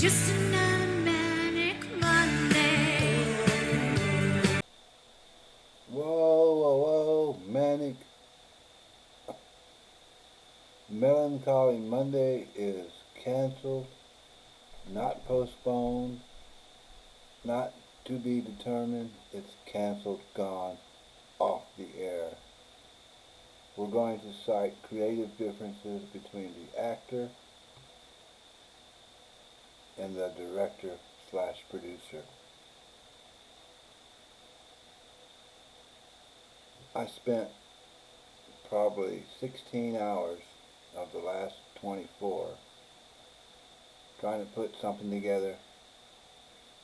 just another manic Monday. Whoa, whoa, whoa, Melancholy Monday is canceled, not postponed, not to be determined. It's canceled, gone, off the air. We're going to cite creative differences between the actor and the director slash producer. I spent probably 16 hours of the last 24 trying to put something together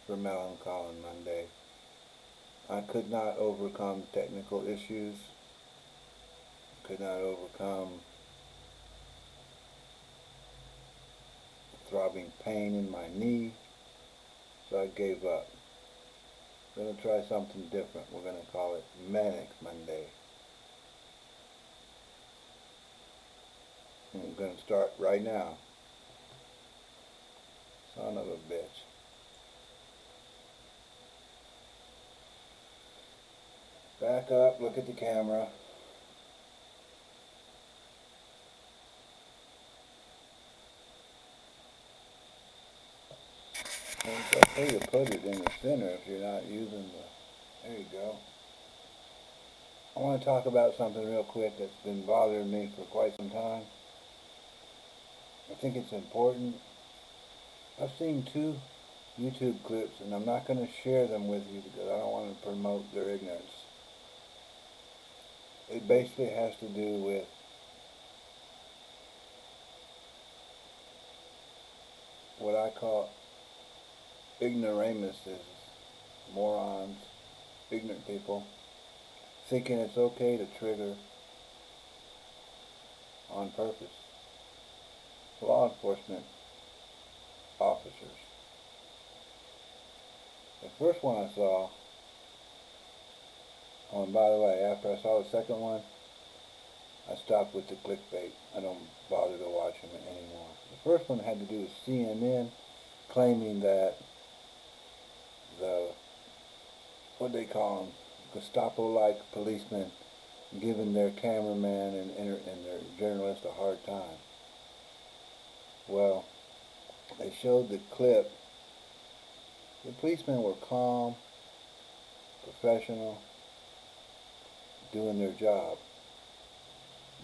for Melancholy Monday. I could not overcome technical issues, could not overcome throbbing pain in my knee, so I gave up. We're going to try something different. We're going to call it Manic Monday. And we're going to start right now. Son of a bitch. Back up, look at the camera. And it's okay to put it in the center if you're not using the... There you go. I want to talk about something real quick that's been bothering me for quite some time. I think it's important. I've seen two YouTube clips, and I'm not going to share them with you because I don't want to promote their ignorance. It basically has to do with what I call ignoramuses, morons, ignorant people, thinking it's okay to trigger on purpose law enforcement officers. The first one I saw, oh, and by the way, after I saw the second one, I stopped with the clickbait. I don't bother to watch them anymore. The first one had to do with CNN claiming that the, what they call them, Gestapo-like policemen giving their cameraman and their journalist a hard time. Well, they showed the clip. The policemen were calm, professional, doing their job.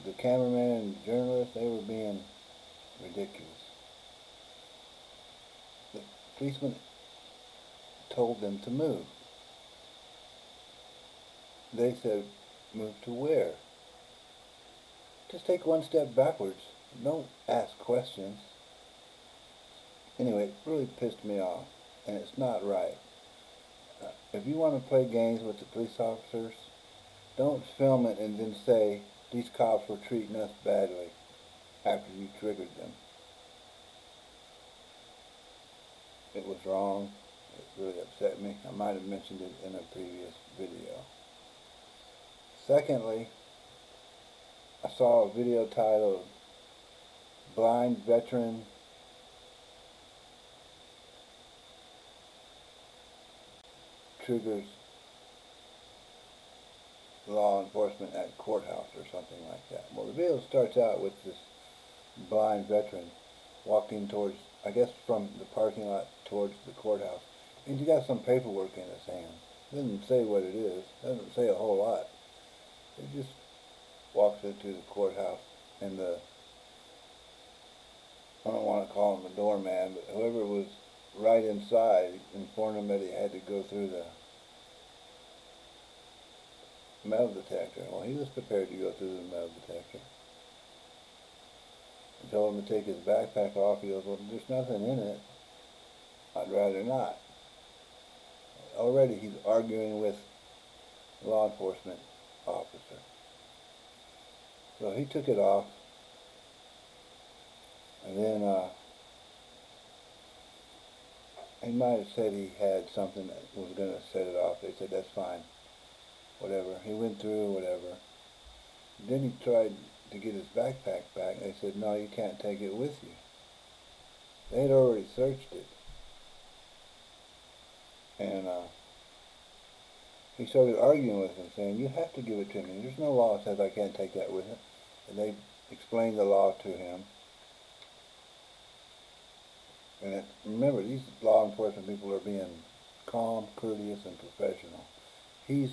The cameraman and journalist, they were being ridiculous. The policeman told them to move. They said, move to where? Just take one step backwards. Don't ask questions. Anyway, it really pissed me off, and it's not right. If you want to play games with the police officers, don't film it and then say, these cops were treating us badly after you triggered them. It was wrong. It really upset me. I might have mentioned it in a previous video. Secondly, I saw a video titled Blind Veteran Triggers Law Enforcement at Courthouse or something like that. Well, the video starts out with this blind veteran walking towards, I guess from the parking lot towards the courthouse. And he got some paperwork in his hand. Doesn't say what it is. Doesn't say a whole lot. He just walks into the courthouse, and I don't want to call him the doorman, but whoever was right inside informed him that he had to go through the metal detector. Well, he was prepared to go through the metal detector. I told him to take his backpack off. He goes, well, there's nothing in it. I'd rather not. Already he's arguing with a law enforcement officer. So he took it off, and then he might have said he had something that was going to set it off. They said, that's fine, whatever. He went through, whatever. Then he tried to get his backpack back. They said, no, you can't take it with you. They had already searched it. And he started arguing with him, saying, "You have to give it to me. There's no law that says I can't take that with it." And they explained the law to him. And remember, these law enforcement people are being calm, courteous, and professional. He's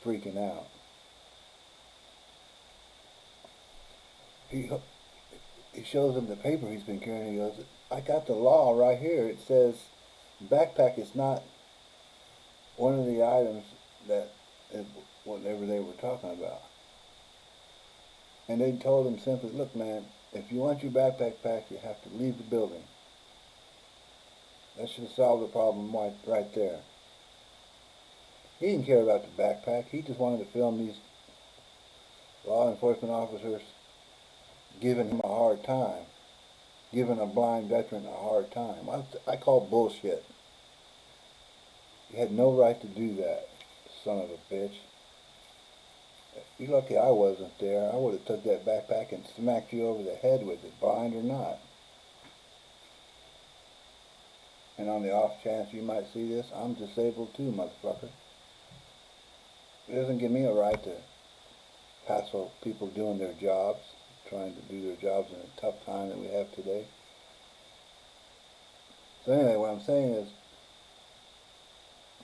freaking out. He shows him the paper he's been carrying. He goes, "I got the law right here. It says backpack is not one of the items that is whatever they were talking about." And they told him simply, "Look, man, if you want your backpack packed, you have to leave the building." That should solve the problem right there. He didn't care about the backpack. He just wanted to film these law enforcement officers giving him a hard time, giving a blind veteran a hard time. I call bullshit. You had no right to do that, son of a bitch. You're lucky I wasn't there. I would have took that backpack and smacked you over the head with it, blind or not. And on the off chance you might see this, I'm disabled too, motherfucker. It doesn't give me a right to hassle people doing their jobs, trying to do their jobs in a tough time that we have today. So anyway, what I'm saying is,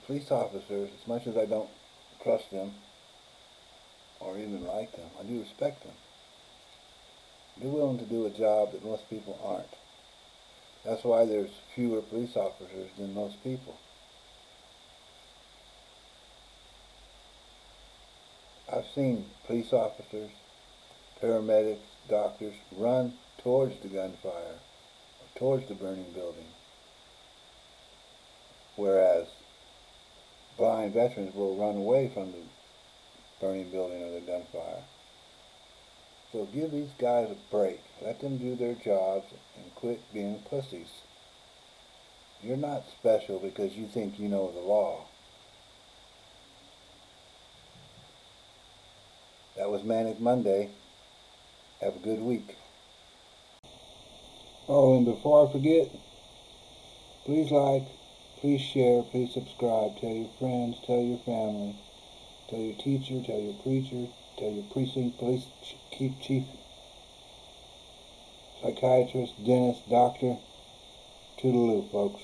police officers, as much as I don't trust them or even like them, I do respect them. They're willing to do a job that most people aren't. That's why there's fewer police officers than most people. I've seen police officers, paramedics, doctors run towards the gunfire, or towards the burning building, whereas blind veterans will run away from the burning building or the gunfire. So give these guys a break. Let them do their jobs and quit being pussies. You're not special because you think you know the law. That was Manic Monday. Have a good week. Oh, and before I forget, please like, please share, please subscribe. Tell your friends, tell your family, tell your teacher, tell your preacher, tell your precinct police chief, psychiatrist, dentist, doctor. Toodaloo, folks.